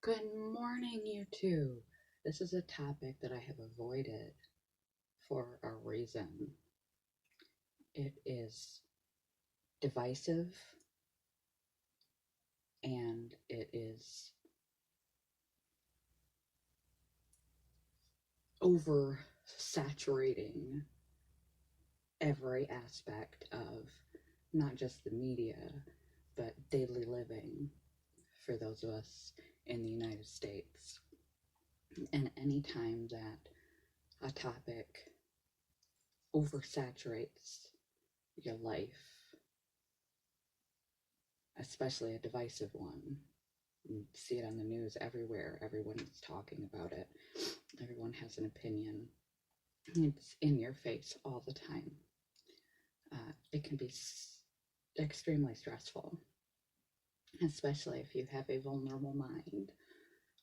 Good morning, you two. This is a topic that I have avoided for a reason. It is divisive and it is oversaturating every aspect of not just the media, but daily living for those of us in the United States. And anytime that a topic oversaturates your life, especially a divisive one, you see it on the news everywhere. Everyone's talking about it. Everyone has an opinion. It's in your face all the time. It can be extremely stressful, especially if you have a vulnerable mind,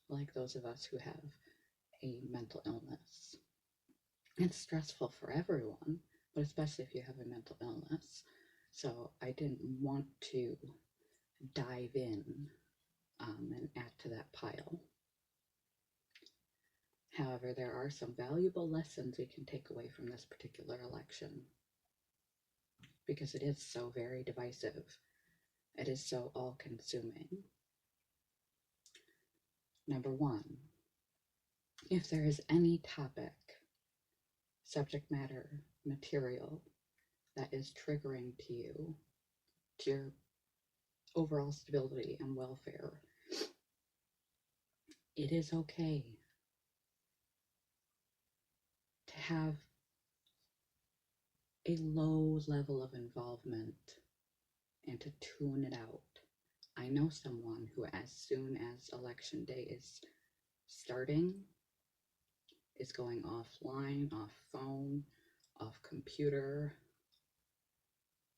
like those of us who have a mental illness. It's stressful for everyone, but especially if you have a mental illness. So I didn't want to dive in and add to that pile. However, there are some valuable lessons we can take away from this particular election because it is so very divisive. It is so all-consuming. Number one, if there is any topic, subject matter, material that is triggering to you, to your overall stability and welfare, it is okay to have a low level of involvement and to tune it out. I know someone who, as soon as election day is starting, is going offline, off phone, off computer,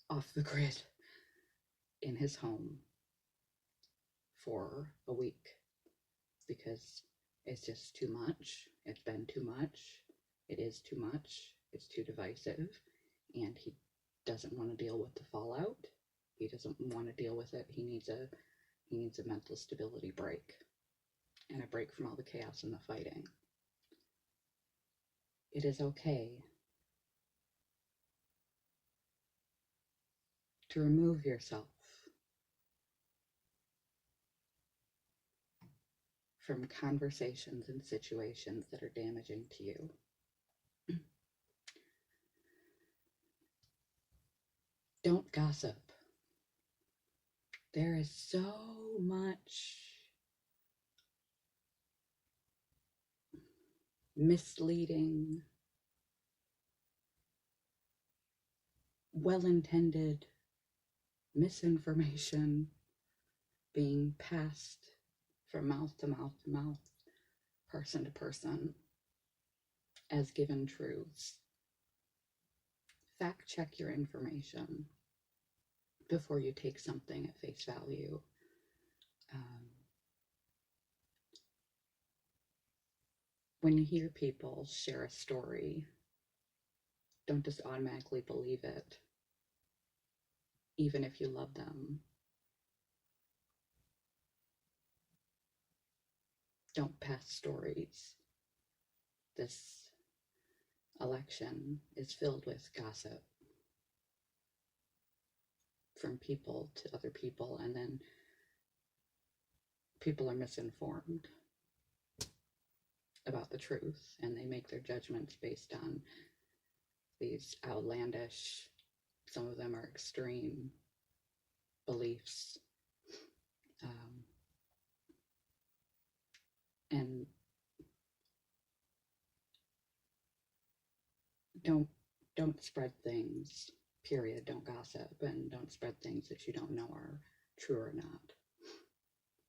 off the grid in his home for a week because it's just too much. It's been too much. It is too much. It's too divisive, and he doesn't want to deal with the fallout. He doesn't want to deal with it. He needs a mental stability break and a break from all the chaos and the fighting. It is okay to remove yourself from conversations and situations that are damaging to you. Don't gossip. There is so much misleading, well-intended misinformation being passed from mouth to mouth to mouth, person to person, as given truths. Fact check your information before you take something at face value. When you hear people share a story, don't just automatically believe it, even if you love them. Don't pass stories. This election is filled with gossip from people to other people, and then people are misinformed about the truth, and they make their judgments based on these outlandish, some of them are extreme beliefs. And don't spread things, period. Don't gossip, and don't spread things that you don't know are true or not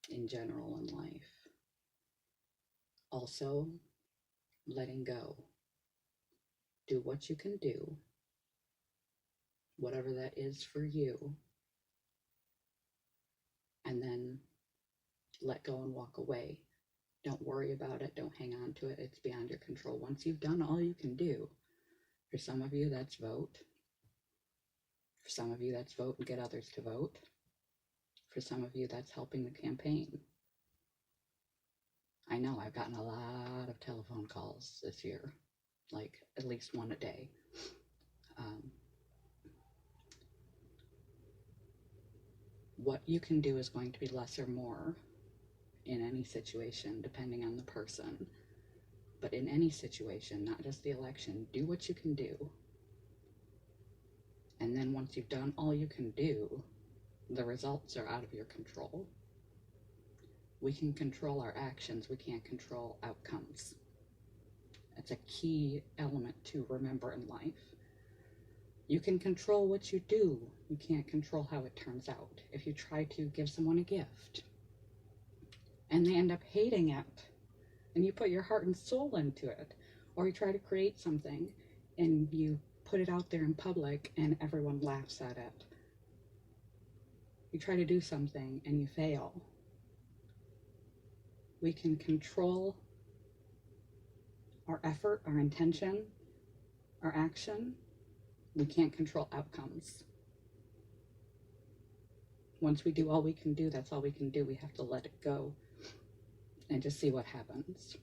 in general in life. Also, letting go. Do what you can do, whatever that is for you, and then let go and walk away. Don't worry about it. Don't hang on to it. It's beyond your control. Once you've done all you can do, for some of you, that's vote. For some of you, that's vote and get others to vote. For some of you, that's helping the campaign. I know I've gotten a lot of telephone calls this year, like at least one a day. What you can do is going to be less or more in any situation, depending on the person. But in any situation, not just the election, do what you can do. And then once you've done all you can do, the results are out of your control. We can control our actions, we can't control outcomes. It's a key element to remember in life. You can control what you do, you can't control how it turns out. If you try to give someone a gift and they end up hating it, and you put your heart and soul into it, or you try to create something and you put it out there in public and everyone laughs at it. You try to do something and you fail. We can control our effort, our intention, our action. We can't control outcomes. Once we do all we can do, that's all we can do. We have to let it go and just see what happens.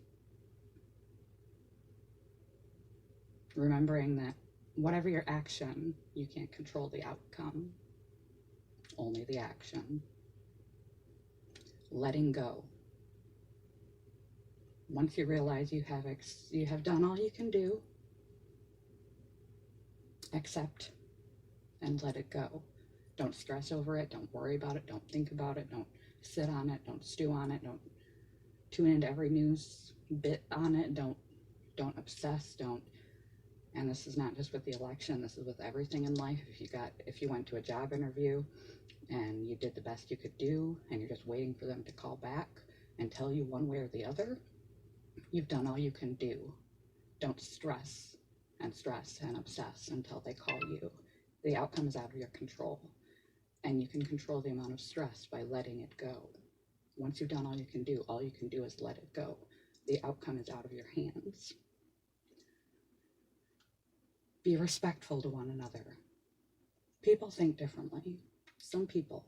Remembering that whatever your action, you can't control the outcome, only the action. Letting go. Once you realize you have done all you can do, accept and let it go. Don't stress over it, don't worry about it, don't think about it, don't sit on it, don't stew on it, don't tune into every news bit on it, don't obsess, and this is not just with the election, this is with everything in life. If you went to a job interview and you did the best you could do and you're just waiting for them to call back and tell you one way or the other, you've done all you can do. Don't stress and obsess until they call you. The outcome is out of your control, and you can control the amount of stress by letting it go. Once you've done all you can do is let it go. The outcome is out of your hands. Be respectful to one another. People think differently. Some people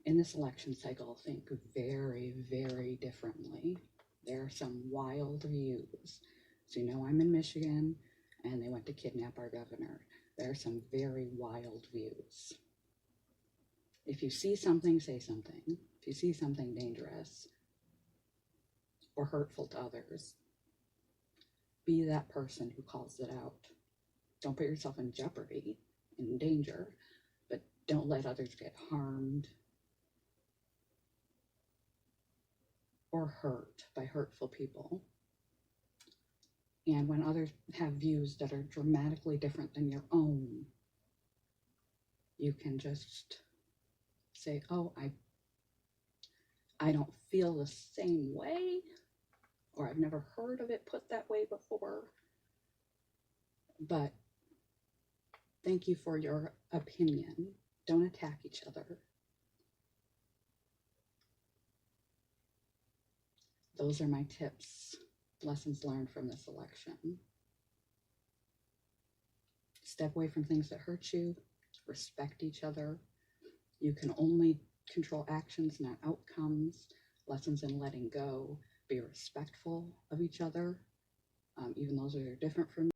in this election cycle think very, very differently. There are some wild views. So I'm in Michigan, and they went to kidnap our governor. There are some very wild views. If you see something, say something. If you see something dangerous or hurtful to others, be that person who calls it out. Don't put yourself in jeopardy, in danger, but don't let others get harmed or hurt by hurtful people. And when others have views that are dramatically different than your own, you can just say, oh, I don't feel the same way, or I've never heard of it put that way before, but thank you for your opinion. Don't attack each other. Those are my tips, lessons learned from this election. Step away from things that hurt you. Respect each other. You can only control actions, not outcomes. Lessons in letting go. Be respectful of each other, even those that are different from you.